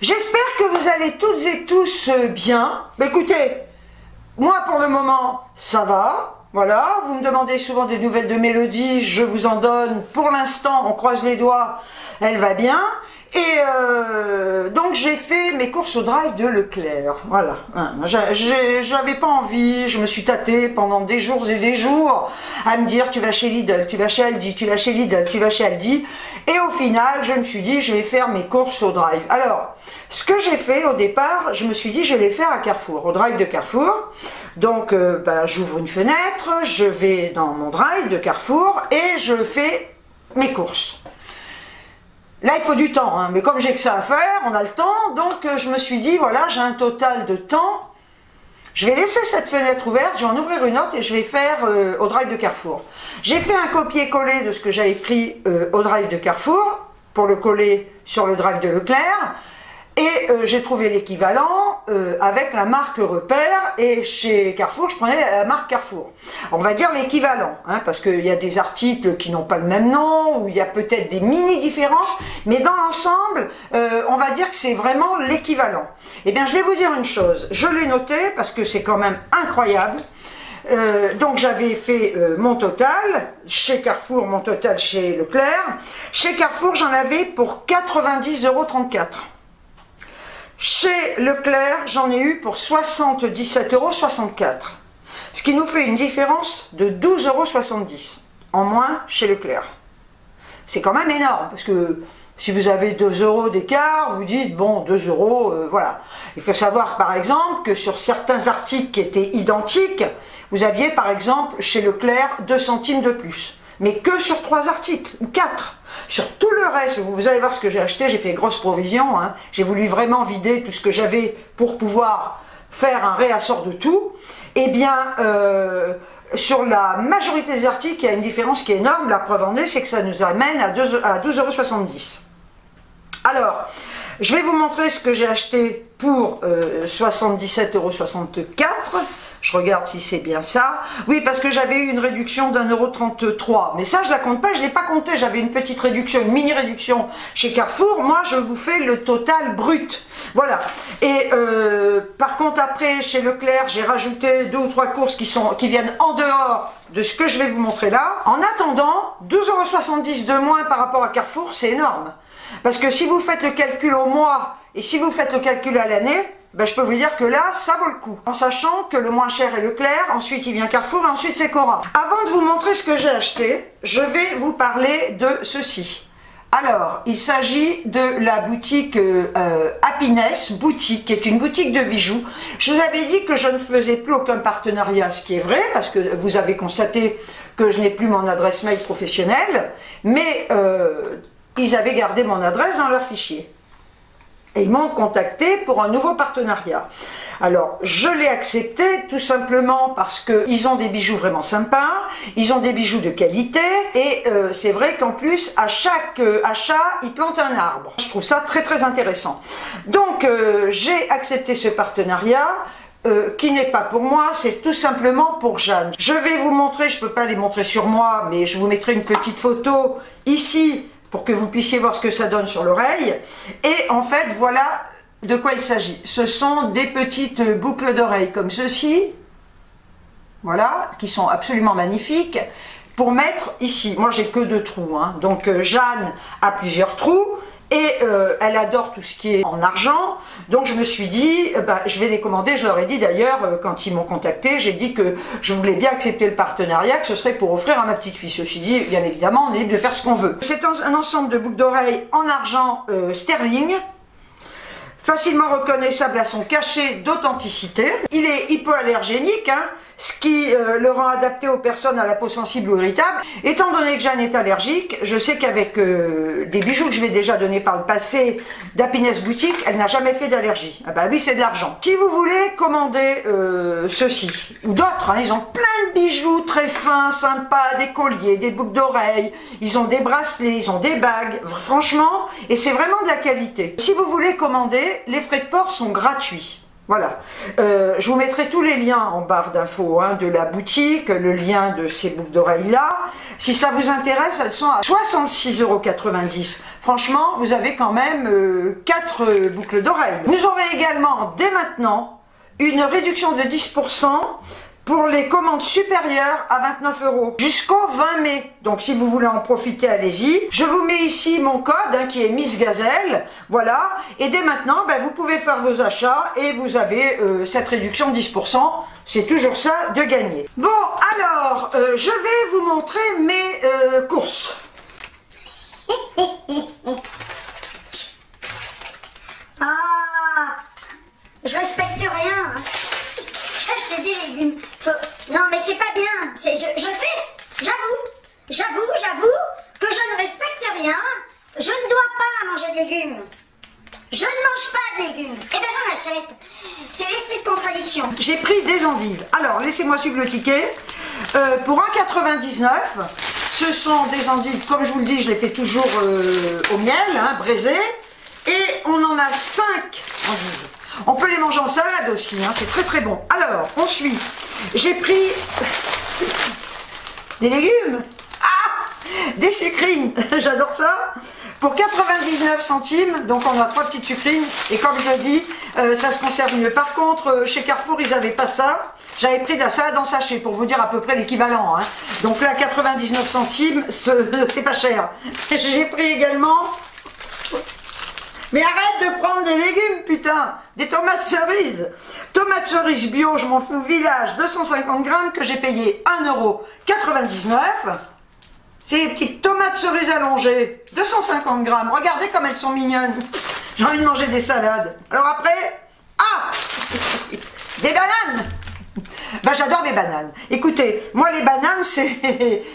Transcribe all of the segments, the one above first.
J'espère que vous allez toutes et tous bien. Écoutez, moi pour le moment, ça va. Voilà, vous me demandez souvent des nouvelles de Mélodie, je vous en donne. Pour l'instant, on croise les doigts, elle va bien. Et donc j'ai fait mes courses au drive de Leclerc. Voilà, j'avais pas envie, je me suis tâtée pendant des jours et des jours à me dire tu vas chez Lidl, tu vas chez Aldi, tu vas chez Lidl, tu vas chez Aldi. Et au final, je me suis dit je vais faire mes courses au drive. Alors, ce que j'ai fait au départ, je me suis dit je vais les faire à Carrefour, au drive de Carrefour. Donc j'ouvre une fenêtre, je vais dans mon drive de Carrefour et je fais mes courses. Là, il faut du temps, hein, mais comme j'ai que ça à faire, on a le temps, donc je me suis dit, voilà, j'ai un total de temps. Je vais laisser cette fenêtre ouverte, je vais en ouvrir une autre et je vais faire au drive de Carrefour. J'ai fait un copier-coller de ce que j'avais pris au drive de Carrefour, pour le coller sur le drive de Leclerc. Et j'ai trouvé l'équivalent avec la marque Repère, et chez Carrefour, je prenais la marque Carrefour. On va dire l'équivalent, hein, parce qu'il y a des articles qui n'ont pas le même nom, ou il y a peut-être des mini-différences, mais dans l'ensemble, on va dire que c'est vraiment l'équivalent. Eh bien, je vais vous dire une chose, je l'ai noté parce que c'est quand même incroyable. Donc j'avais fait mon total chez Carrefour, mon total chez Leclerc. Chez Carrefour, j'en avais pour 90,34 €. Chez Leclerc, j'en ai eu pour 77,64 €, ce qui nous fait une différence de 12,70 € en moins chez Leclerc. C'est quand même énorme, parce que si vous avez 2 € d'écart, vous dites, bon, 2 €, voilà. Il faut savoir, par exemple, que sur certains articles qui étaient identiques, vous aviez, par exemple, chez Leclerc, 2 centimes de plus. Mais que sur 3 articles, ou 4. Sur tout le reste, vous allez voir ce que j'ai acheté, j'ai fait grosse provision, hein. J'ai voulu vraiment vider tout ce que j'avais pour pouvoir faire un réassort de tout. Eh bien, sur la majorité des articles, il y a une différence qui est énorme. La preuve en est, c'est que ça nous amène à 12,70 €. Alors, je vais vous montrer ce que j'ai acheté pour 77,64 €. Je regarde si c'est bien ça. Oui, parce que j'avais eu une réduction d'1,33 €. Mais ça, je la compte pas, je ne l'ai pas compté. J'avais une petite réduction, une mini-réduction chez Carrefour. Moi, je vous fais le total brut. Voilà. Et par contre, après, chez Leclerc, j'ai rajouté 2 ou 3 courses qui viennent en dehors de ce que je vais vous montrer là. En attendant, 12,70 € de moins par rapport à Carrefour, c'est énorme. Parce que si vous faites le calcul au mois et si vous faites le calcul à l'année, ben, je peux vous dire que là, ça vaut le coup. En sachant que le moins cher est Leclerc, ensuite il vient Carrefour et ensuite c'est Cora. Avant de vous montrer ce que j'ai acheté, je vais vous parler de ceci. Alors, il s'agit de la boutique Happiness Boutique, qui est une boutique de bijoux. Je vous avais dit que je ne faisais plus aucun partenariat, ce qui est vrai, parce que vous avez constaté que je n'ai plus mon adresse mail professionnelle, mais ils avaient gardé mon adresse dans leur fichier. Et ils m'ont contacté pour un nouveau partenariat. Alors, je l'ai accepté tout simplement parce qu'ils ont des bijoux vraiment sympas, ils ont des bijoux de qualité, et c'est vrai qu'en plus, à chaque achat, ils plantent un arbre. Je trouve ça très très intéressant. Donc, j'ai accepté ce partenariat. Qui n'est pas pour moi, c'est tout simplement pour Jeanne. Je vais vous montrer, je ne peux pas les montrer sur moi, mais je vous mettrai une petite photo ici, pour que vous puissiez voir ce que ça donne sur l'oreille. Et en fait, voilà de quoi il s'agit. Ce sont des petites boucles d'oreilles comme ceci, voilà, qui sont absolument magnifiques, pour mettre ici. Moi, j'ai que 2 trous, hein. Donc Jeanne a plusieurs trous, et elle adore tout ce qui est en argent. Donc je me suis dit, je vais les commander. Je leur ai dit d'ailleurs, quand ils m'ont contacté, j'ai dit que je voulais bien accepter le partenariat, que ce serait pour offrir à ma petite fille. Ceci dit, bien évidemment, on est libre de faire ce qu'on veut. C'est un ensemble de boucles d'oreilles en argent sterling, facilement reconnaissable à son cachet d'authenticité. Il est hypoallergénique, hein, ce qui le rend adapté aux personnes à la peau sensible ou irritable. Étant donné que Jeanne est allergique, je sais qu'avec des bijoux que je lui ai déjà donnés par le passé d'Happiness Boutique, elle n'a jamais fait d'allergie. Ah bah oui, c'est de l'argent. Si vous voulez commander ceci, ou d'autres, hein, ils ont plein de bijoux très fins, sympas, des colliers, des boucles d'oreilles, ils ont des bracelets, ils ont des bagues, franchement, et c'est vraiment de la qualité. Si vous voulez commander, les frais de port sont gratuits. Voilà. Je vous mettrai tous les liens en barre d'infos, hein, de la boutique, le lien de ces boucles d'oreilles là. Si ça vous intéresse, elles sont à 66,90 €. Franchement, vous avez quand même 4 boucles d'oreilles. Vous aurez également, dès maintenant, une réduction de 10% pour les commandes supérieures à 29 € jusqu'au 20 mai. Donc si vous voulez en profiter, allez-y. Je vous mets ici mon code hein, qui est Miss Gazelle. Voilà. Et dès maintenant, ben, vous pouvez faire vos achats et vous avez cette réduction de 10%. C'est toujours ça de gagner. Bon, alors, je vais vous montrer mes courses. Ah, je respecte rien. J'achète des légumes. Non, mais c'est pas bien. Je sais, j'avoue que je ne respecte rien. Je ne dois pas manger de légumes. Je ne mange pas de légumes. Eh bien, j'en achète. C'est l'esprit de contradiction. J'ai pris des endives. Alors, laissez-moi suivre le ticket. Pour 1,99 €, ce sont des endives, comme je vous le dis, je les fais toujours au miel, hein, braisées. Et on en a 5 endives. On peut les manger en salade aussi, hein, c'est très très bon. Alors, on suit. J'ai pris des légumes. Ah, des sucrines, j'adore ça. Pour 99 centimes, donc on a 3 petites sucrines. Et comme je le dis, ça se conserve mieux. Par contre, chez Carrefour, ils n'avaient pas ça. J'avais pris de la salade en sachet pour vous dire à peu près l'équivalent. Hein. Donc là, 99 centimes, c'est pas cher. J'ai pris également... Mais arrête de prendre des légumes, putain! Des tomates cerises! Tomates cerises bio, je m'en fous, village, 250 grammes que j'ai payé 1,99 €. C'est des petites tomates cerises allongées, 250 grammes. Regardez comme elles sont mignonnes. J'ai envie de manger des salades. Alors après, ah! Des bananes! Ben, j'adore les bananes. Écoutez, moi les bananes,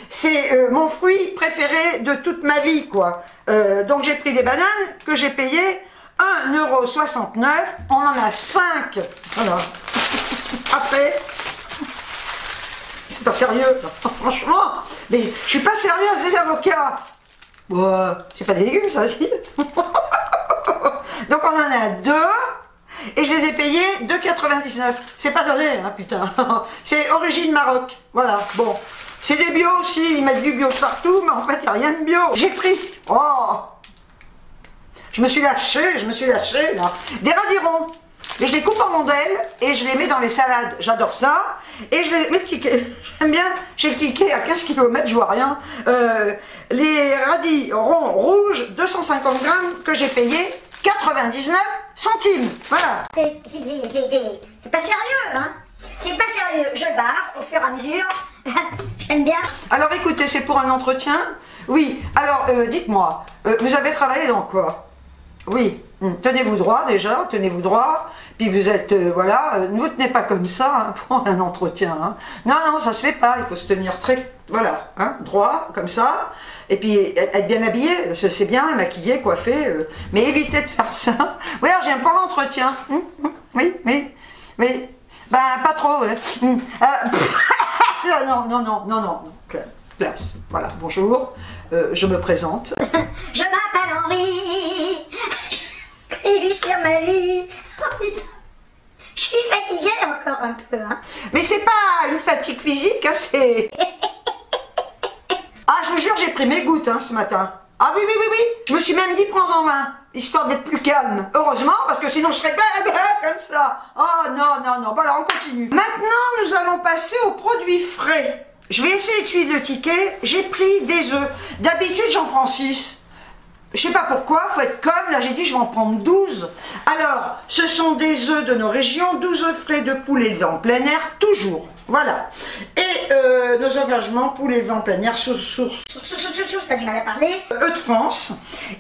c'est mon fruit préféré de toute ma vie, quoi. Donc j'ai pris des bananes que j'ai payé 1,69 €. On en a 5. Voilà. Après, c'est pas sérieux. Franchement, mais je suis pas sérieuse, les avocats. Ouais, c'est pas des légumes, ça aussi. Donc on en a 2. Et je les ai payés 2,99 €. C'est pas donné, hein, putain. C'est origine Maroc. Voilà, bon. C'est des bio aussi, ils mettent du bio partout, mais en fait, il n'y a rien de bio. J'ai pris, oh, je me suis lâchée, là. Des radirons. Et je les coupe en rondelles et je les mets dans les salades. J'adore ça. Et je les mets tickets. J'aime bien, chez le ticket à 15 km, je vois rien. Les radis ronds rouges, 250 grammes, que j'ai payé 99 centimes. Voilà. C'est pas sérieux, hein? C'est pas sérieux. Je barre au fur et à mesure. J'aime bien. Alors écoutez, c'est pour un entretien. Oui, alors dites-moi, vous avez travaillé dans quoi? Oui, tenez-vous droit déjà, tenez-vous droit. Puis vous êtes, voilà, ne vous tenez pas comme ça hein, pour un entretien. Hein. Non, non, ça se fait pas, il faut se tenir très, voilà, hein, droit, comme ça. Et puis être bien habillé, c'est bien, maquillé, coiffé. Mais évitez de faire ça. Oui, alors j'aime pas l'entretien. Oui, oui, oui. Ben, pas trop, ouais. Non, classe. Voilà, bonjour, je me présente. Je m'appelle Henri, j'écris sur ma vie. Oh, putain. Je suis fatiguée encore un peu. Hein. Mais c'est pas une fatigue physique, hein, c'est... Ah, je vous jure, j'ai pris mes gouttes hein, ce matin. Ah oui. Je me suis même dit, prends-en 20, histoire d'être plus calme. Heureusement, parce que sinon je serais comme ça. Oh non. Bon, alors on continue. Maintenant, nous allons passer aux produits frais. Je vais essayer de suivre le ticket. J'ai pris des œufs. D'habitude, j'en prends 6. Je sais pas pourquoi, faut être comme, là j'ai dit je vais en prendre 12. Alors, ce sont des œufs de nos régions, 12 œufs frais de poule élevés en plein air, toujours. Voilà. Et nos engagements, poule élevés en plein air, source. T'as du mal à parler. Œufs de France.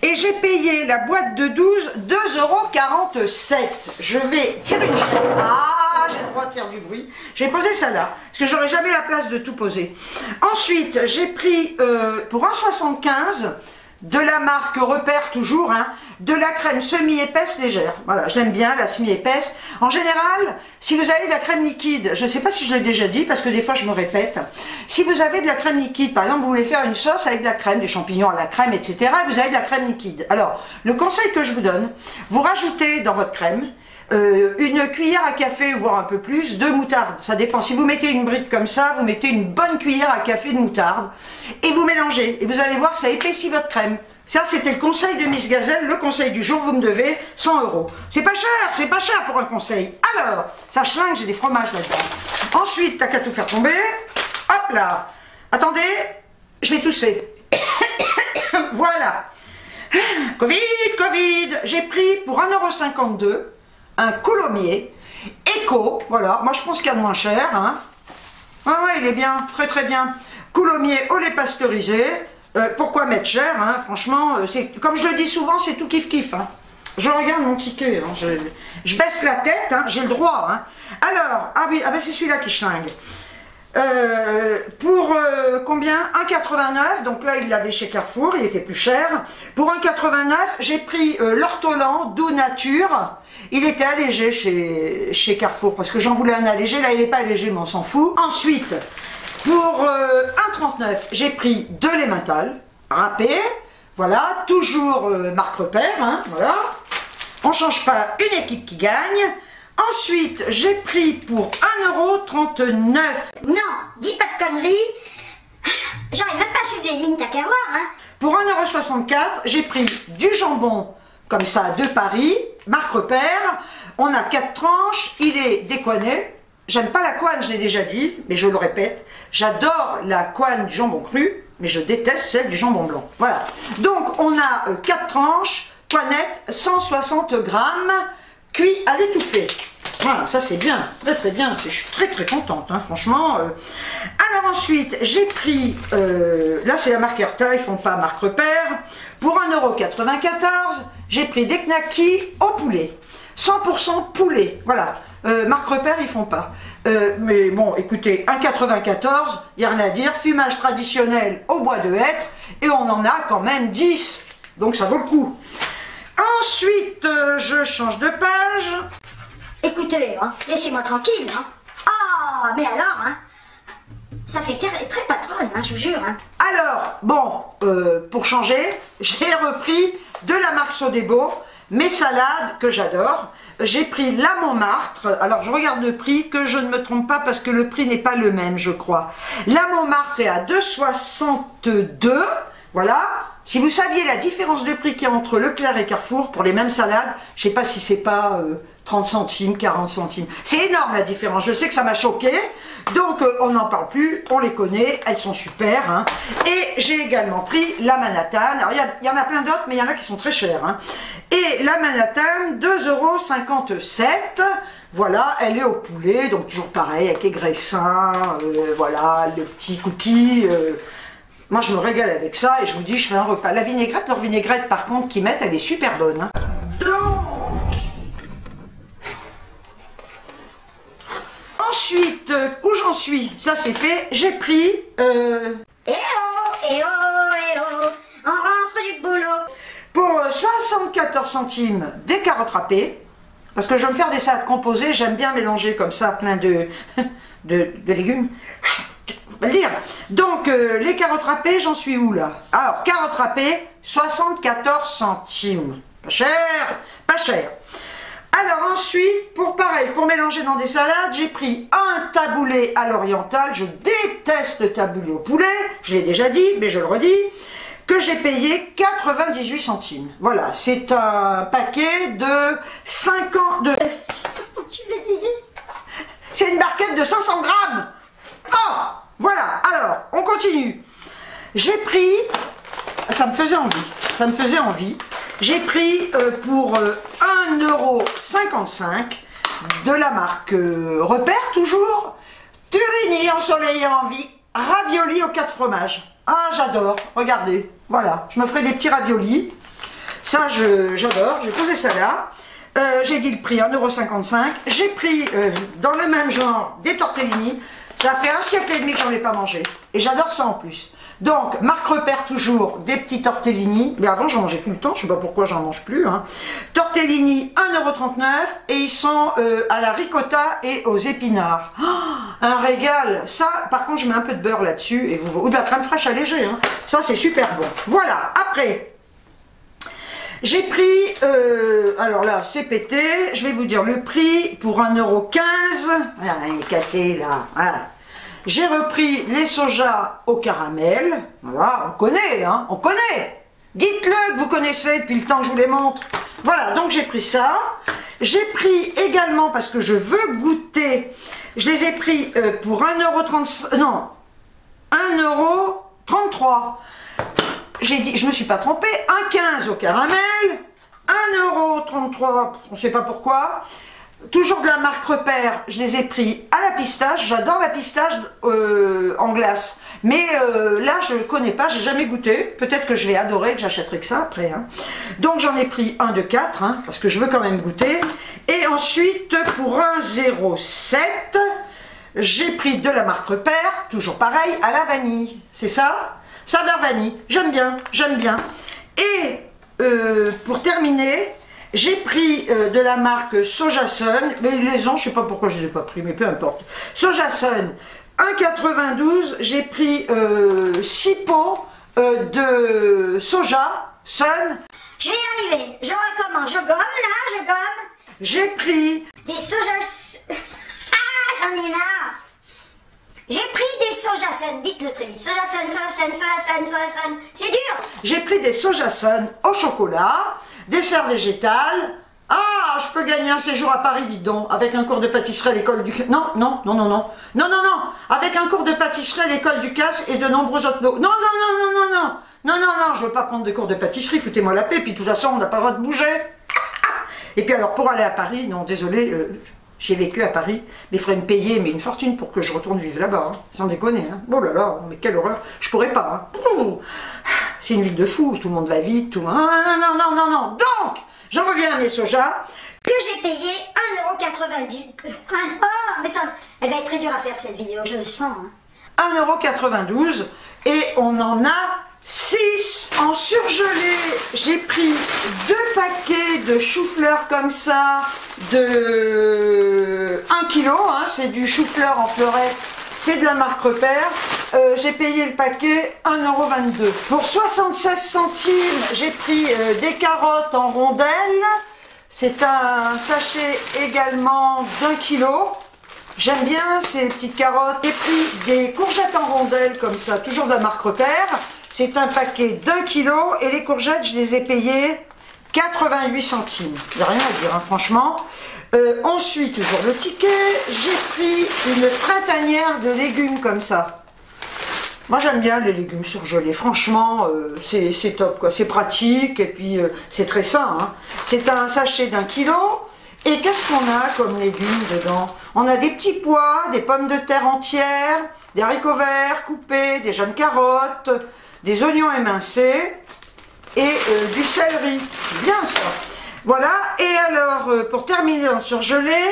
Et j'ai payé la boîte de 12, 2,47 €. Je vais tirer une chaîne. Ah, j'ai le droit de faire du bruit. J'ai posé ça là, parce que j'aurais jamais la place de tout poser. Ensuite, j'ai pris pour 1,75 € de la marque Repère toujours, hein, de la crème semi-épaisse légère. Voilà, je l'aime bien, la semi-épaisse. En général, si vous avez de la crème liquide, je ne sais pas si je l'ai déjà dit, parce que des fois je me répète, si vous avez de la crème liquide, par exemple, vous voulez faire une sauce avec de la crème, des champignons à la crème, etc., vous avez de la crème liquide. Alors, le conseil que je vous donne, vous rajoutez dans votre crème une cuillère à café, voire un peu plus, de moutarde. Ça dépend. Si vous mettez une brique comme ça, vous mettez une bonne cuillère à café de moutarde et vous mélangez. Et vous allez voir, ça épaissit votre crème. Ça, c'était le conseil de Miss Gazelle. Le conseil du jour, vous me devez 100 €. C'est pas cher pour un conseil. Alors, ça chlingue, j'ai des fromages là-dedans. Ensuite, t'as qu'à tout faire tomber. Hop là. Attendez, je vais tousser. Voilà. Covid, j'ai pris pour 1,52 € un coulommiers éco, voilà, moi je pense qu'il y a de moins cher, hein. Ouais, il est bien, très très bien. Coulommiers au lait pasteurisé, pourquoi mettre cher, hein, franchement, comme je le dis souvent, c'est tout kiff-kiff, hein. Je regarde mon ticket, hein, je baisse la tête, hein, j'ai le droit, hein. Alors, ah oui, ah ben c'est celui-là qui chlingue. Pour combien? 1,89 €, donc là il l'avait chez Carrefour, il était plus cher. Pour 1,89 €, j'ai pris l'ortolan Doux Nature. Il était allégé chez Carrefour, parce que j'en voulais un allégé, là il n'est pas allégé mais on s'en fout. Ensuite, pour 1,39 €, j'ai pris de l'emmental râpé, voilà, toujours marque repère, hein, voilà. On ne change pas une équipe qui gagne. Ensuite, j'ai pris pour 1,39 €. Non, dis pas de conneries. J'arrive même pas à suivre les lignes, t'as qu'à voir, hein. Pour 1,64 €, j'ai pris du jambon, comme ça, de Paris, marque repère. On a 4 tranches, il est décoiné. J'aime pas la couenne, je l'ai déjà dit, mais je le répète. J'adore la couenne du jambon cru, mais je déteste celle du jambon blanc. Voilà. Donc, on a 4 tranches, coinette, 160 grammes. Cuit à l'étouffée. Voilà, ça c'est bien, très très bien, je suis très très contente, hein, franchement. Alors ensuite, j'ai pris, là c'est la marque Erta, ils font pas marque repère. Pour 1,94 €, j'ai pris des knackis au poulet. 100% poulet, voilà. Marque repère, ils font pas. Mais bon, écoutez, 1,94 €, il n'y a rien à dire. Fumage traditionnel au bois de hêtre. Et on en a quand même 10. Donc ça vaut le coup. Ensuite, je change de page. Écoutez, hein, laissez-moi tranquille, hein. Ah, mais alors, hein, ça fait très patronne, hein, je vous jure, hein. Alors, bon, pour changer, j'ai repris de la marque Sodebo, mes salades que j'adore. J'ai pris la Montmartre. Alors, je regarde le prix, que je ne me trompe pas parce que le prix n'est pas le même, je crois. La Montmartre est à 2,62 €. Voilà. Si vous saviez la différence de prix qu'il y a entre Leclerc et Carrefour pour les mêmes salades, je ne sais pas si c'est pas 30 centimes, 40 centimes. C'est énorme la différence, je sais que ça m'a choqué. Donc on n'en parle plus, on les connaît, elles sont super, hein. Et j'ai également pris la Manhattan. Alors il y en a plein d'autres, mais il y en a qui sont très chers, hein. Et la Manhattan, 2,57 €. Voilà, elle est au poulet, donc toujours pareil, avec les graissins, voilà, le petit cookie. Moi, je me régale avec ça et je vous dis, je fais un repas. La vinaigrette, leur vinaigrette, par contre, qu'ils mettent, elle est super bonne, hein. Donc, ensuite, où j'en suis? Ça, c'est fait. J'ai pris... Eh oh, eh oh, eh oh, on rentre du boulot. Pour 74 centimes, des carottes râpées. Parce que je vais me faire des salades composées. J'aime bien mélanger comme ça, plein de légumes. Le dire. Donc les carottes râpées, j'en suis où là? Alors carottes râpées, 74 centimes. Pas cher, pas cher. Alors ensuite, pour mélanger dans des salades, j'ai pris un taboulé à l'oriental. Je déteste le taboulé au poulet, je l'ai déjà dit, mais je le redis, que j'ai payé 98 centimes. Voilà, c'est un paquet de 50... Tu l'as dit. C'est une barquette de 500 grammes. Oh! Voilà, alors, on continue. J'ai pris, ça me faisait envie, j'ai pris pour 1,55 € de la marque Repère toujours, Turini ensoleillé en vie, raviolis aux 4 fromages. Ah, j'adore, regardez, voilà, je me ferai des petits raviolis, ça j'adore, j'ai posé ça là. J'ai dit le prix, 1,55 €. J'ai pris, dans le même genre, des tortellini. Ça fait 1 siècle et demi que j'en ai pas mangé. Et j'adore ça en plus. Donc, marque repère toujours, des petits tortellini. Mais avant, j'en mangeais tout le temps. Je sais pas pourquoi j'en mange plus, hein. Tortellini, 1,39 € et ils sont à la ricotta et aux épinards. Oh, un régal. Ça, par contre, je mets un peu de beurre là-dessus. Ou de la crème fraîche allégée, hein. Ça, c'est super bon. Voilà. Après, J'ai pris, alors là c'est pété, je vais vous dire le prix pour 1,15 €. Voilà, il est cassé là, voilà. J'ai repris les sojas au caramel, voilà, on connaît, hein, on connaît. Dites-le que vous connaissez depuis le temps que je vous les montre. Voilà, donc j'ai pris ça. J'ai pris également, parce que je veux goûter, je les ai pris pour 1,30 €, non, 1,33 €. J'ai dit, je me suis pas trompée, 1,15 € au caramel, 1,33 €, on ne sait pas pourquoi. Toujours de la marque Repère, je les ai pris à la pistache. J'adore la pistache en glace. Mais là, je ne connais pas, j'ai jamais goûté. Peut-être que je vais adorer, que j'achèterai que ça après. Hein. Donc j'en ai pris un de 4, hein, parce que je veux quand même goûter. Et ensuite, pour 1,07 €, j'ai pris de la marque Repère, toujours pareil, à la vanille. C'est ça? Saveur vanille. J'aime bien, j'aime bien. Et pour terminer, j'ai pris de la marque Sojasun, mais ils les ont, je ne sais pas pourquoi je ne les ai pas pris, mais peu importe. Sojasun, 1,92 €, j'ai pris 6 pots de soja sun. Je vais y arriver, je recommence, je gomme là, je gomme. J'ai pris des sojas... Ah, j'en ai marre. J'ai pris des sojasun, dites-le très vite, sojasun, sojasun, sojasun, sojasun, c'est dur. J'ai pris des sojasun au chocolat, dessert végétal. Ah, je peux gagner un séjour à Paris, dites donc, avec un cours de pâtisserie à l'école du... Non, non, non, non, non, non, non, non, avec un cours de pâtisserie à l'école du Casse et de nombreux autres lots. Non, non, non, non, non, non, non, non, non, je veux pas prendre de cours de pâtisserie, foutez-moi la paix, puis de toute façon, on n'a pas le droit de bouger. Et puis alors, pour aller à Paris, non, désolé, j'ai vécu à Paris, mais il faudrait me payer mais une fortune pour que je retourne vivre là-bas, hein, sans déconner. Hein. Oh là là, mais quelle horreur, je pourrais pas. Hein. C'est une ville de fous, tout le monde va vite, tout le monde... Non, non, non, non, non, non. Donc, j'en reviens à mes sojas. Que j'ai payé 1,90 €. Oh, mais ça, elle va être très dure à faire cette vidéo, je le sens. Hein. 1,92 € et on en a 6. En surgelé, j'ai pris 2 paquets de chou-fleur comme ça, de 1 kg, hein, c'est du chou-fleur en fleurette, c'est de la marque Repère. J'ai payé le paquet 1,22 €. Pour 76 centimes, j'ai pris des carottes en rondelles. C'est un sachet également d'1 kg. J'aime bien ces petites carottes. J'ai pris des courgettes en rondelles comme ça, toujours de la marque Repère. C'est un paquet d'1 kg et les courgettes, je les ai payées 88 centimes. Il n'y a rien à dire, hein, franchement. Ensuite, toujours le ticket, j'ai pris une printanière de légumes comme ça. Moi j'aime bien les légumes surgelés, franchement c'est top quoi, c'est pratique et puis c'est très sain. Hein. C'est un sachet d'1 kg et qu'est-ce qu'on a comme légumes dedans? On a des petits pois, des pommes de terre entières, des haricots verts coupés, des jeunes carottes, des oignons émincés et du céleri, bien ça. Voilà, et alors pour terminer en surgelé,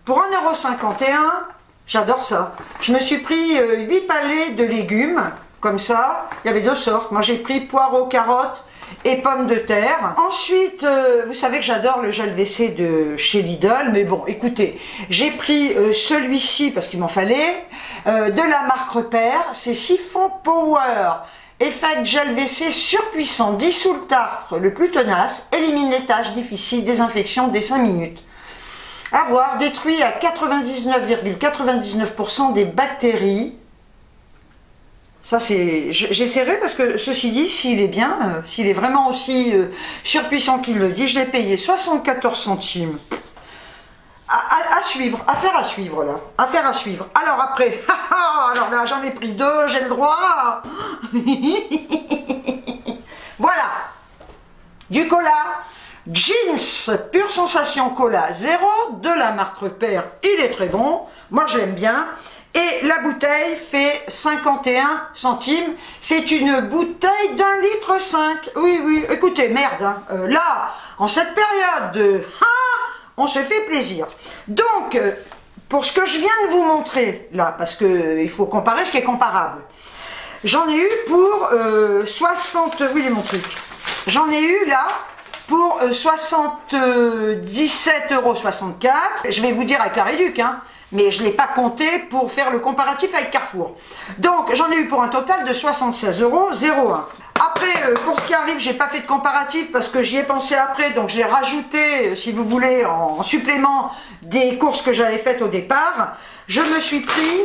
pour 1,51 €, j'adore ça. Je me suis pris 8 palets de légumes, comme ça. Il y avait 2 sortes. Moi, j'ai pris poireaux, carottes et pommes de terre. Ensuite, vous savez que j'adore le gel WC de chez Lidl. Mais bon, écoutez, j'ai pris celui-ci, parce qu'il m'en fallait, de la marque Repère. C'est Siphon Power. Effet gel WC surpuissant, dissout le tartre le plus tenace, élimine les taches difficiles, désinfection dès 5 minutes. À voir, détruit à 99,99% des bactéries. Ça c'est... J'essaierai parce que ceci dit, s'il est bien, s'il est vraiment aussi surpuissant qu'il le dit, je l'ai payé 74 centimes. À suivre, affaire à suivre là, affaire à suivre. Alors après, alors là j'en ai pris 2, j'ai le droit. Voilà, du cola, Jeans, pure sensation cola 0, de la marque Repère, il est très bon, moi j'aime bien. Et la bouteille fait 51 centimes, c'est une bouteille d'1,5 litre. Oui, oui, écoutez, merde, hein. Là, en cette période de... on se fait plaisir. Donc, pour ce que je viens de vous montrer, là, parce qu'il faut comparer ce qui est comparable, j'en ai eu pour 60... Oui, il est mon truc. J'en ai eu, là, pour 77,64 €. Je vais vous dire avec la réduc, hein, mais je ne l'ai pas compté pour faire le comparatif avec Carrefour. Donc, j'en ai eu pour un total de 76,01 €. Après, après, pour ce qui arrive, j'ai pas fait de comparatif parce que j'y ai pensé après, donc j'ai rajouté, si vous voulez, en supplément des courses que j'avais faites au départ. Je me suis pris,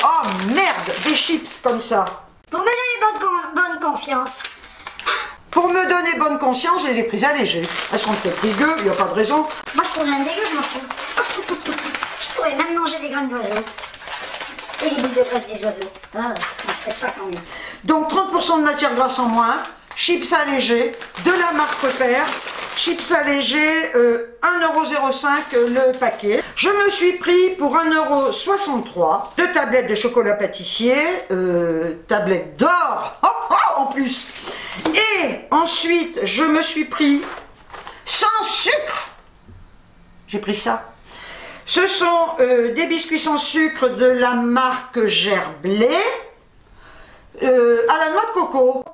oh merde, des chips comme ça. Pour me donner bonne confiance. Pour me donner bonne conscience, je les ai prises allégées. Elles seront peut-être dégueu, il n'y a pas de raison. Moi je trouve rien de dégueu, je m'en fous. Je pourrais même manger des graines d'oiseaux. Et les boules de graisse des oiseaux. Ah, on ne fait pas quand même. Donc 30% de matière grasse en moins, chips allégés, de la marque Repère, chips allégés, 1,05 € le paquet. Je me suis pris pour 1,63 € 2 tablettes de chocolat pâtissier, tablettes d'or en plus. Et ensuite, je me suis pris sans sucre. J'ai pris ça. Ce sont des biscuits sans sucre de la marque Gerblé à la noix de coco.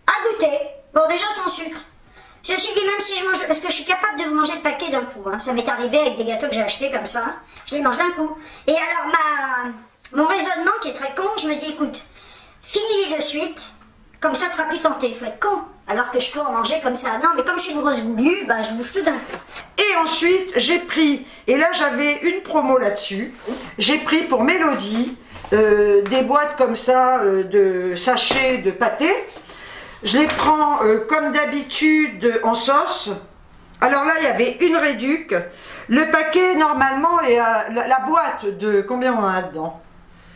À goûter. Bon, déjà sans sucre. Je me suis dit, même si je mange, parce que je suis capable de vous manger le paquet d'un coup. Hein. Ça m'est arrivé avec des gâteaux que j'ai achetés comme ça. Je les mange d'un coup. Et alors, mon raisonnement qui est très con, je me dis, écoute, finis-les de suite. Comme ça, tu seras plus tenté. Il faut être con. Alors que je peux en manger comme ça. Non, mais comme je suis une grosse goulue, bah, je bouffe tout d'un coup. Et ensuite, j'ai pris, et là j'avais une promo là-dessus, j'ai pris pour Mélodie des boîtes comme ça de sachets de pâté. Je les prends comme d'habitude en sauce. Alors là, il y avait une réduc. Le paquet, normalement, est à la boîte de... Combien on en a dedans?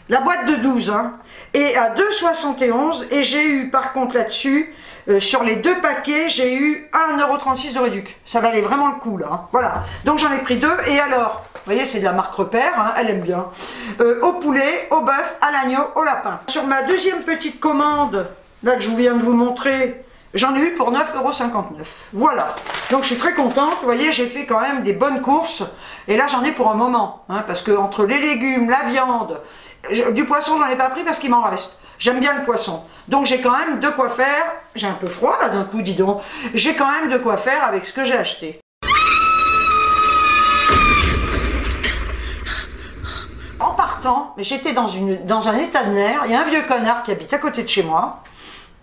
La boîte de 12, hein, est à 2,71 €. Et j'ai eu, par contre, là-dessus, sur les 2 paquets, j'ai eu 1,36 € de réduc. Ça valait vraiment le coup, là. Hein. Voilà. Donc j'en ai pris 2. Et alors, vous voyez, c'est de la marque Repère, hein, elle aime bien. Au poulet, au bœuf, à l'agneau, au lapin. Sur ma deuxième petite commande, là que je viens de vous montrer, j'en ai eu pour 9,59 €. Voilà. Donc je suis très contente. Vous voyez, j'ai fait quand même des bonnes courses. Et là, j'en ai pour un moment. Hein, parce que entre les légumes, la viande, du poisson, j'en ai pas pris parce qu'il m'en reste. J'aime bien le poisson. Donc j'ai quand même de quoi faire. J'ai un peu froid là d'un coup, dis donc. J'ai quand même de quoi faire avec ce que j'ai acheté. En partant, mais j'étais dans un état de nerfs. Il y a un vieux connard qui habite à côté de chez moi.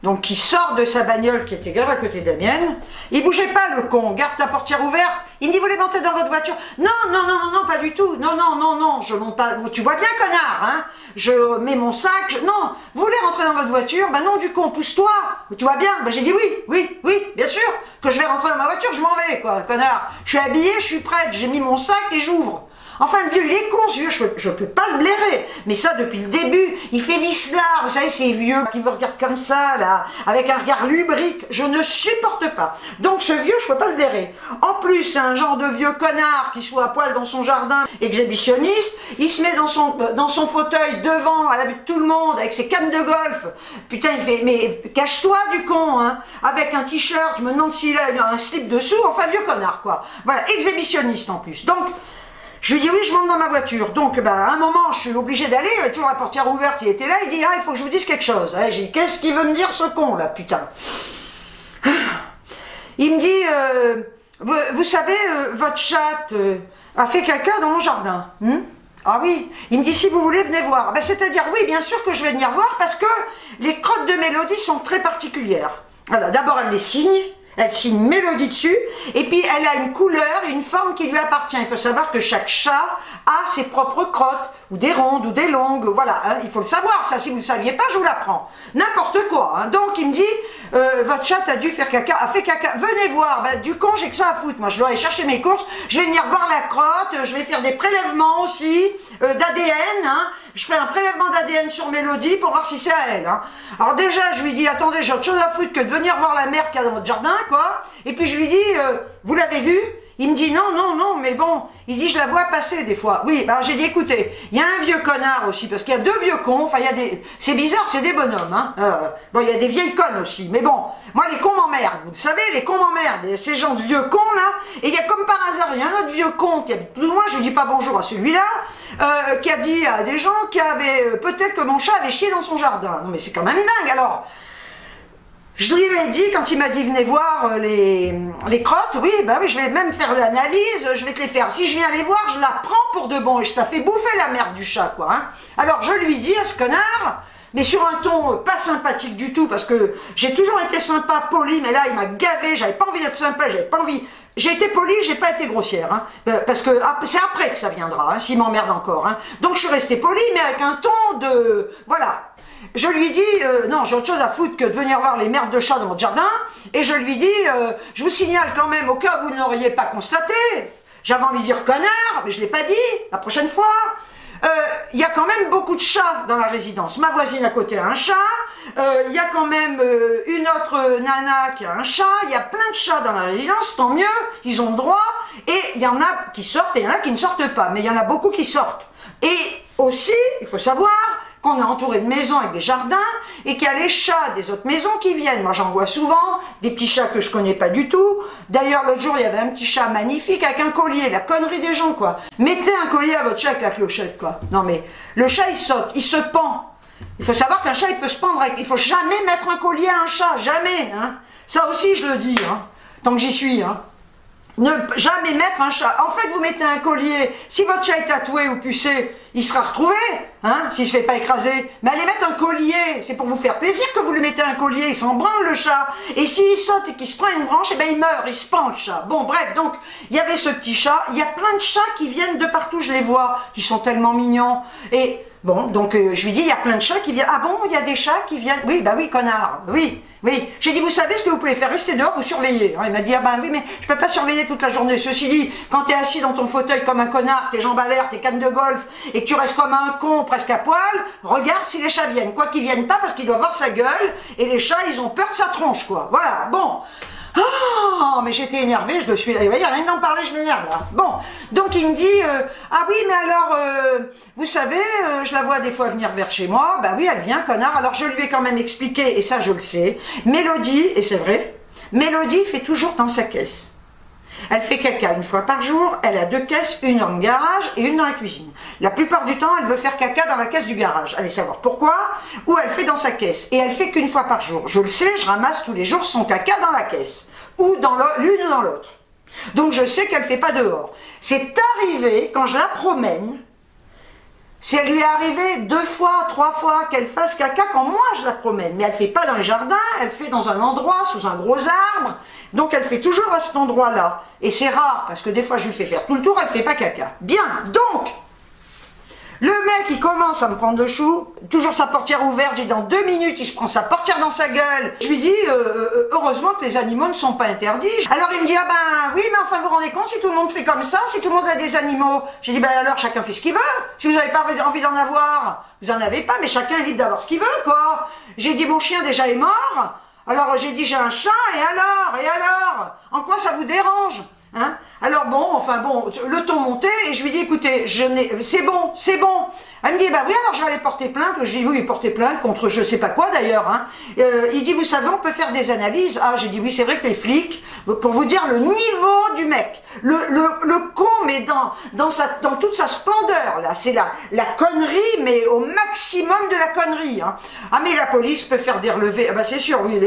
Donc qui sort de sa bagnole qui était garée à côté de la mienne. Il bougeait pas le con, garde ta portière ouverte. Il me dit, vous voulez monter dans votre voiture? Non, non, non, non, non, pas du tout. Non, non, non, non, je monte pas. Tu vois bien, connard, hein? Je mets mon sac. Non, vous voulez rentrer dans votre voiture? Ben non, du con, pousse-toi. Tu vois bien? Ben j'ai dit oui, oui, oui, bien sûr que je vais rentrer dans ma voiture, je m'en vais, quoi, connard. Je suis habillée, je suis prête, j'ai mis mon sac et j'ouvre. Enfin, le vieux, il est con, ce vieux, je peux pas le blairer. Mais ça, depuis le début, il fait vicelard. Vous savez, ces vieux qui me regardent comme ça, là, avec un regard lubrique. Je ne supporte pas. Donc, ce vieux, je peux pas le blairer. En plus, c'est un genre de vieux connard qui soit à poil dans son jardin, exhibitionniste. Il se met dans son fauteuil devant, à la vue de tout le monde, avec ses cannes de golf. Putain, il fait, mais cache-toi du con, hein. Avec un t-shirt, je me demande s'il a un slip dessous. Enfin, vieux connard, quoi. Voilà, exhibitionniste en plus. Donc, je lui dis oui, je monte dans ma voiture. Donc, bah, à un moment, je suis obligée d'aller. Toujours la portière ouverte, il était là. Il dit, ah, il faut que je vous dise quelque chose. J'ai dit, qu'est-ce qu'il veut me dire, ce con, là, putain? Il me dit, vous savez, votre chatte a fait caca dans mon jardin. Ah oui. Il me dit, si vous voulez, venez voir. Ben, c'est-à-dire, oui, bien sûr que je vais venir voir parce que les crottes de Mélodie sont très particulières. Voilà, d'abord, elle les signe. Elle signe Mélodie dessus, et puis elle a une couleur, une forme qui lui appartient. Il faut savoir que chaque chat a ses propres crottes, ou des rondes, ou des longues, voilà, hein, il faut le savoir, ça, si vous ne saviez pas, je vous l'apprends. N'importe quoi, hein. Donc il me dit, votre chat a dû faire caca, a fait caca, venez voir, ben, du con, j'ai que ça à foutre, moi je dois aller chercher mes courses, je vais venir voir la crotte, je vais faire des prélèvements aussi, d'ADN, hein. Je fais un prélèvement d'ADN sur Mélodie pour voir si c'est à elle, hein. Alors déjà, je lui dis, attendez, j'ai autre chose à foutre que de venir voir la mère qu'il y a dans votre jardin, quoi. Et puis je lui dis, vous l'avez vue? Il me dit non, non, non, mais bon, il dit je la vois passer des fois. Oui, alors j'ai dit écoutez, il y a un vieux connard aussi, parce qu'il y a 2 vieux cons, enfin il y a des... C'est bizarre, c'est des bonhommes, hein. Bon, il y a des vieilles connes aussi, mais bon, moi les cons m'emmerdent, vous le savez, les cons m'emmerdent, ces gens de vieux cons là, et il y a comme par hasard, il y a un autre vieux con qui habite plus loin, je lui dis pas bonjour à celui-là, qui a dit à des gens qui avaient, peut-être que mon chat avait chié dans son jardin. Non mais c'est quand même dingue alors. Je lui ai dit, quand il m'a dit venez voir les crottes, oui, bah oui, je vais même faire l'analyse, je vais te les faire. Si je viens les voir, je la prends pour de bon et je t'ai fait bouffer la merde du chat, quoi. Hein. Alors je lui dis à ce connard, mais sur un ton pas sympathique du tout, parce que j'ai toujours été sympa, poli, mais là il m'a gavé, j'avais pas envie d'être sympa, j'avais pas envie... J'ai été polie, j'ai pas été grossière, hein, parce que c'est après que ça viendra, hein, s'il m'emmerde encore. Hein. Donc je suis restée polie, mais avec un ton de... Voilà. Je lui dis, non, j'ai autre chose à foutre que de venir voir les merdes de chats dans votre jardin, et je lui dis, je vous signale quand même, au cas où vous ne l'auriez pas constaté, j'avais envie de dire connard, mais je ne l'ai pas dit, la prochaine fois. Il y a quand même beaucoup de chats dans la résidence. Ma voisine à côté a un chat, il y a quand même une autre nana qui a un chat, il y a plein de chats dans la résidence, tant mieux, ils ont le droit, et il y en a qui sortent et il y en a qui ne sortent pas, mais il y en a beaucoup qui sortent. Et aussi, il faut savoir qu'on est entouré de maisons avec des jardins et qu'il y a les chats des autres maisons qui viennent. Moi j'en vois souvent, des petits chats que je connais pas du tout. D'ailleurs l'autre jour il y avait un petit chat magnifique avec un collier, la connerie des gens quoi. Mettez un collier à votre chat avec la clochette quoi. Non mais le chat il saute, il se pend. Il faut savoir qu'un chat il peut se pendre avec... Il faut jamais mettre un collier à un chat, jamais. Hein. Ça aussi je le dis, hein, tant que j'y suis. Hein. Ne jamais mettre un chat. En fait, vous mettez un collier. Si votre chat est tatoué ou pucé, il sera retrouvé, hein, s'il se fait pas écraser. Mais allez mettre un collier, c'est pour vous faire plaisir que vous lui mettez un collier. Il s'en branle le chat. Et s'il saute et qu'il se prend une branche, eh ben il meurt, il se pend le chat. Bon, bref, donc il y avait ce petit chat. Il y a plein de chats qui viennent de partout, je les vois, qui sont tellement mignons. Et bon, donc je lui dis, il y a plein de chats qui viennent. Ah bon, il y a des chats qui viennent. Oui, bah oui, connard. Oui. Oui, j'ai dit, vous savez ce que vous pouvez faire, rester dehors, vous surveiller. Il m'a dit, ah ben oui, mais je peux pas surveiller toute la journée. Ceci dit, quand tu es assis dans ton fauteuil comme un connard, tes jambes à l'air, tes cannes de golf, et que tu restes comme un con, presque à poil, regarde si les chats viennent. Quoi qu'ils viennent pas, parce qu'il doit voir sa gueule, et les chats, ils ont peur de sa tronche, quoi. Voilà, bon. Oh, mais j'étais énervée, je le suis. Il n'y a rien d'en parler, je m'énerve là. Bon, donc il me dit, ah oui, mais alors, vous savez, je la vois des fois venir vers chez moi. Bah oui, elle vient, connard. Alors je lui ai quand même expliqué, et ça je le sais. Mélodie, et c'est vrai, Mélodie fait toujours dans sa caisse. Elle fait caca une fois par jour, elle a 2 caisses, une dans le garage et une dans la cuisine. La plupart du temps, elle veut faire caca dans la caisse du garage. Allez savoir pourquoi, ou elle fait dans sa caisse. Et elle fait qu'une fois par jour. Je le sais, je ramasse tous les jours son caca dans la caisse. Ou dans l'une ou dans l'autre. Donc je sais qu'elle ne fait pas dehors. C'est arrivé, quand je la promène, ça lui est arrivé 2 fois, 3 fois qu'elle fasse caca quand moi je la promène. Mais elle ne fait pas dans le jardin, elle fait dans un endroit, sous un gros arbre. Donc elle fait toujours à cet endroit-là. Et c'est rare, parce que des fois je lui fais faire tout le tour, elle ne fait pas caca. Bien, donc, le mec il commence à me prendre le chou, toujours sa portière ouverte, j'ai dans 2 minutes, il se prend sa portière dans sa gueule. Je lui dis, heureusement que les animaux ne sont pas interdits. Alors il me dit, ah ben oui, mais enfin vous vous rendez compte, si tout le monde fait comme ça, si tout le monde a des animaux. J'ai dit, ben alors chacun fait ce qu'il veut. Si vous n'avez pas envie d'en avoir, vous n'en avez pas, mais chacun est libre d'avoir ce qu'il veut, quoi. J'ai dit, mon chien déjà est mort. Alors j'ai dit, j'ai un chat, et alors, en quoi ça vous dérange? Hein? Alors bon, enfin bon, le ton montait et je lui dis, écoutez, c'est bon, c'est bon. Elle me dit, bah oui, alors je vais aller porter plainte. Je dis, oui, porter plainte contre je sais pas quoi d'ailleurs. Hein. Il dit, vous savez, on peut faire des analyses. Ah, j'ai dit, oui, c'est vrai que les flics, pour vous dire le niveau du mec, le con, mais dans toute sa splendeur, là, c'est la connerie, mais au maximum de la connerie. Hein. Ah, mais la police peut faire des relevés. Ah, bah c'est sûr, oui,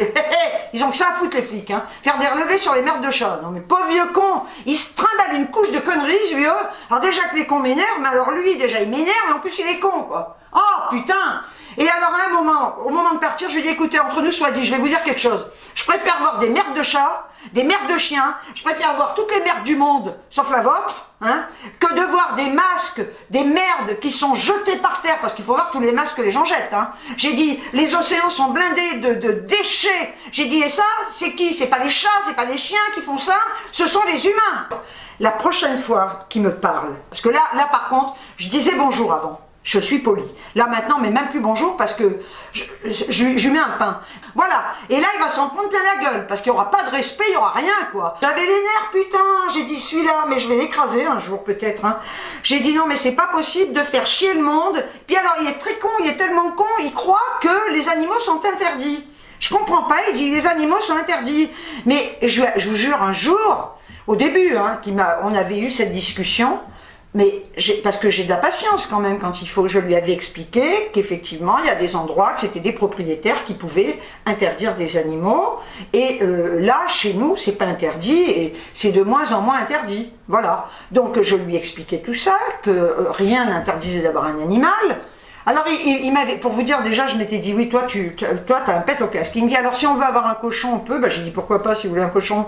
ils ont que ça à foutre, les flics. Hein. Faire des relevés sur les merdes de chat. Non, mais pauvre vieux con, il se trimballe une couche de conneries, ce vieux. Alors déjà que les cons m'énervent, mais alors lui, déjà, il m'énerve, et en plus, il est con, quoi. Oh, putain. Et alors, à un moment, au moment de partir, je lui ai dit, écoutez, entre nous, soit dit, je vais vous dire quelque chose. Je préfère voir des merdes de chats, des merdes de chiens, je préfère voir toutes les merdes du monde, sauf la vôtre, hein, que de voir des masques, des merdes qui sont jetées par terre, parce qu'il faut voir tous les masques que les gens jettent. Hein. J'ai dit, les océans sont blindés de déchets. J'ai dit, et ça, c'est qui? C'est pas les chats, c'est pas les chiens qui font ça, ce sont les humains. La prochaine fois qu'il me parle, parce que là par contre, je disais bonjour avant. Je suis polie. Là maintenant, mais même plus bonjour parce que je lui mets un pain. Voilà. Et là, il va s'en prendre plein la gueule parce qu'il n'y aura pas de respect, il n'y aura rien, quoi. J'avais les nerfs, putain. J'ai dit, celui-là, mais je vais l'écraser un jour peut-être. Hein. J'ai dit, non, mais c'est pas possible de faire chier le monde. Puis alors, il est très con, il est tellement con, il croit que les animaux sont interdits. Je comprends pas, il dit, les animaux sont interdits. Mais je vous jure, un jour, au début, hein, on avait eu cette discussion. Mais parce que j'ai de la patience quand même quand il faut. Je lui avais expliqué qu'effectivement il y a des endroits, que c'était des propriétaires qui pouvaient interdire des animaux. Et là, chez nous, c'est pas interdit et c'est de moins en moins interdit. Voilà. Donc je lui expliquais tout ça, que rien n'interdisait d'avoir un animal. Alors, il m'avait, pour vous dire, déjà, je m'étais dit, oui, toi, t'as un pet au casque. Il me dit, alors, si on veut avoir un cochon, on peut. Bah, j'ai dit, pourquoi pas, si vous voulez un cochon.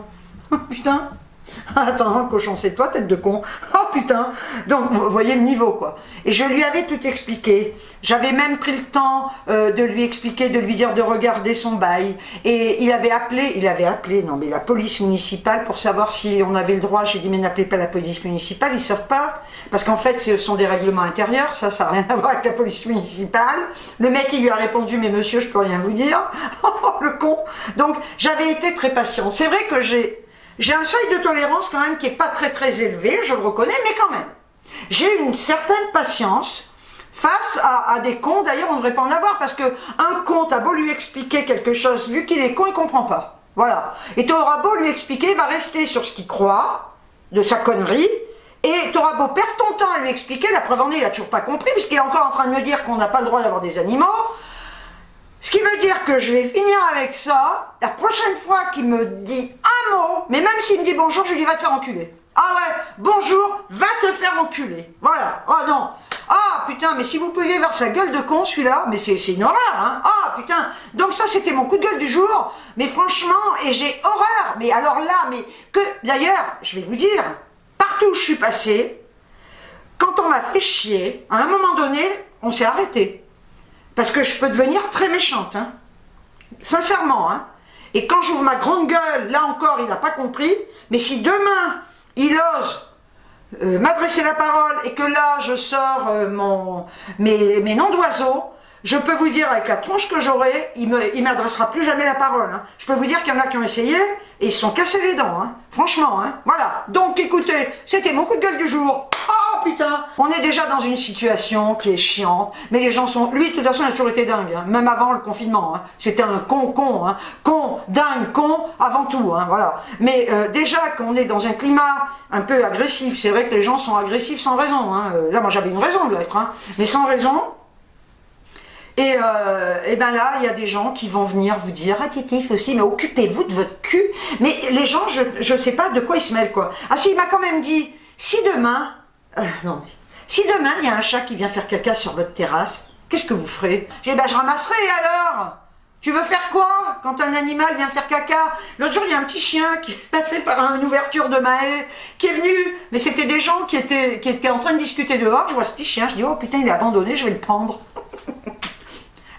Putain. Attends, le cochon, c'est toi, tête de con. Oh, putain. Donc, vous voyez le niveau, quoi. Et je lui avais tout expliqué. J'avais même pris le temps de lui expliquer, de lui dire de regarder son bail. Et il avait appelé, non, mais la police municipale pour savoir si on avait le droit. J'ai dit, mais n'appelez pas la police municipale, ils savent pas. Parce qu'en fait, ce sont des règlements intérieurs, ça n'a rien à voir avec la police municipale. Le mec, il lui a répondu, mais monsieur, je peux rien vous dire. Oh, le con. Donc, j'avais été très patiente. C'est vrai que j'ai un seuil de tolérance quand même qui n'est pas très élevé, je le reconnais, mais quand même. J'ai une certaine patience face à des cons. D'ailleurs, on ne devrait pas en avoir, parce qu'un con, t'as beau lui expliquer quelque chose, vu qu'il est con, il ne comprend pas. Voilà. Et tu auras beau lui expliquer, il va rester sur ce qu'il croit, de sa connerie, et tu auras beau perdre ton temps à lui expliquer, la preuve en est, il n'a toujours pas compris, puisqu'il est encore en train de me dire qu'on n'a pas le droit d'avoir des animaux. Ce qui veut dire que je vais finir avec ça. La prochaine fois qu'il me dit un mot, mais même s'il me dit bonjour, je lui dis va te faire enculer. Ah ouais, bonjour, va te faire enculer. Voilà. Oh non. Ah putain, mais si vous pouviez voir sa gueule de con, celui-là, mais c'est une horreur, hein. Ah putain. Donc ça, c'était mon coup de gueule du jour. Mais franchement, et j'ai horreur. Mais alors là, mais que, d'ailleurs, je vais vous dire, partout où je suis passée, quand on m'a fait chier, à un moment donné, on s'est arrêté. Parce que je peux devenir très méchante, hein. Sincèrement, hein. Et quand j'ouvre ma grande gueule, là encore, il n'a pas compris. Mais si demain, il ose m'adresser la parole et que là, je sors mes noms d'oiseaux, je peux vous dire, avec la tronche que j'aurai, il m'adressera plus jamais la parole, hein. Je peux vous dire qu'il y en a qui ont essayé et ils se sont cassés les dents, hein. Franchement, hein. Voilà. Donc, écoutez, c'était mon coup de gueule du jour. Oh putain, on est déjà dans une situation qui est chiante, mais les gens sont... Lui, de toute façon, il a toujours été dingue, hein, même avant le confinement, hein. C'était un con, hein. Con, dingue, con, avant tout, hein, voilà. Mais déjà qu'on est dans un climat un peu agressif, c'est vrai que les gens sont agressifs sans raison, hein. Là, moi, j'avais une raison de l'être, hein, mais sans raison. Et ben là, il y a des gens qui vont venir vous dire, ah Titif aussi, mais occupez-vous de votre cul. Mais les gens, je ne sais pas de quoi ils se mêlent, quoi. Ah si, il m'a quand même dit, si demain... non, mais si demain il y a un chat qui vient faire caca sur votre terrasse, qu'est-ce que vous ferez? J'ai dit, ben je ramasserai alors. Tu veux faire quoi quand un animal vient faire caca? L'autre jour, il y a un petit chien qui est passé par une ouverture de ma haie, qui est venu, mais c'était des gens qui étaient en train de discuter dehors. Je vois ce petit chien, je dis, oh putain, il est abandonné, je vais le prendre.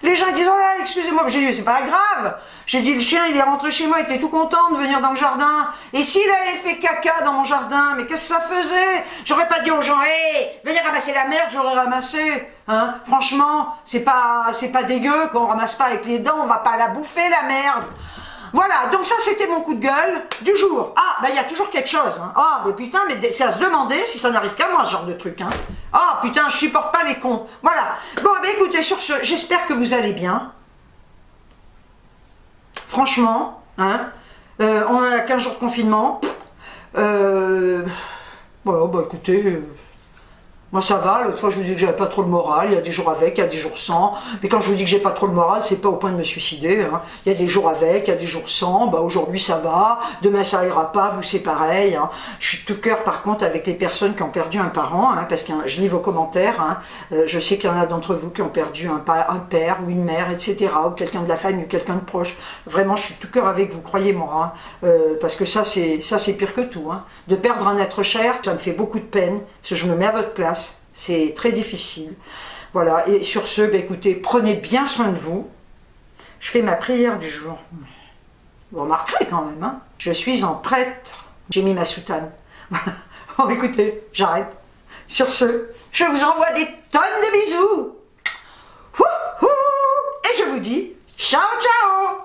Les gens disent, oh là, excusez-moi, j'ai dit, c'est pas grave. J'ai dit, le chien, il est rentré chez moi, il était tout content de venir dans le jardin. Et s'il avait fait caca dans mon jardin, mais qu'est-ce que ça faisait? J'aurais pas dit aux gens, hé, venez ramasser la merde, j'aurais ramassé. Hein? Franchement, c'est pas dégueu qu'on ramasse pas avec les dents, on va pas la bouffer, la merde. Voilà, donc ça c'était mon coup de gueule du jour. Ah, bah il y a toujours quelque chose. Hein. Ah, mais putain, mais c'est à se demander si ça n'arrive qu'à moi ce genre de truc. Hein. Ah, putain, je supporte pas les cons. Voilà. Bon, bah écoutez, sur ce, j'espère que vous allez bien. Franchement, hein, on a 15 jours de confinement. Voilà, bah écoutez... moi ça va, l'autre fois je vous dis que j'avais pas trop le moral, il y a des jours avec, il y a des jours sans, mais quand je vous dis que j'ai pas trop le moral, c'est pas au point de me suicider, hein. Il y a des jours avec, il y a des jours sans, bah aujourd'hui ça va, demain ça ira pas, vous c'est pareil, hein. Je suis de tout cœur par contre avec les personnes qui ont perdu un parent, hein, parce que je lis vos commentaires, hein. Je sais qu'il y en a d'entre vous qui ont perdu un père ou une mère, etc., ou quelqu'un de la famille, ou quelqu'un de proche, vraiment je suis de tout cœur avec vous, croyez-moi, hein. Parce que ça c'est pire que tout, hein. De perdre un être cher, ça me fait beaucoup de peine, parce que je me mets à votre place. C'est très difficile. Voilà, et sur ce, bah, écoutez, prenez bien soin de vous. Je fais ma prière du jour. Vous remarquerez quand même, hein. Je suis en prêtre. J'ai mis ma soutane. Bon, écoutez, j'arrête. Sur ce, je vous envoie des tonnes de bisous. Et je vous dis, ciao, ciao.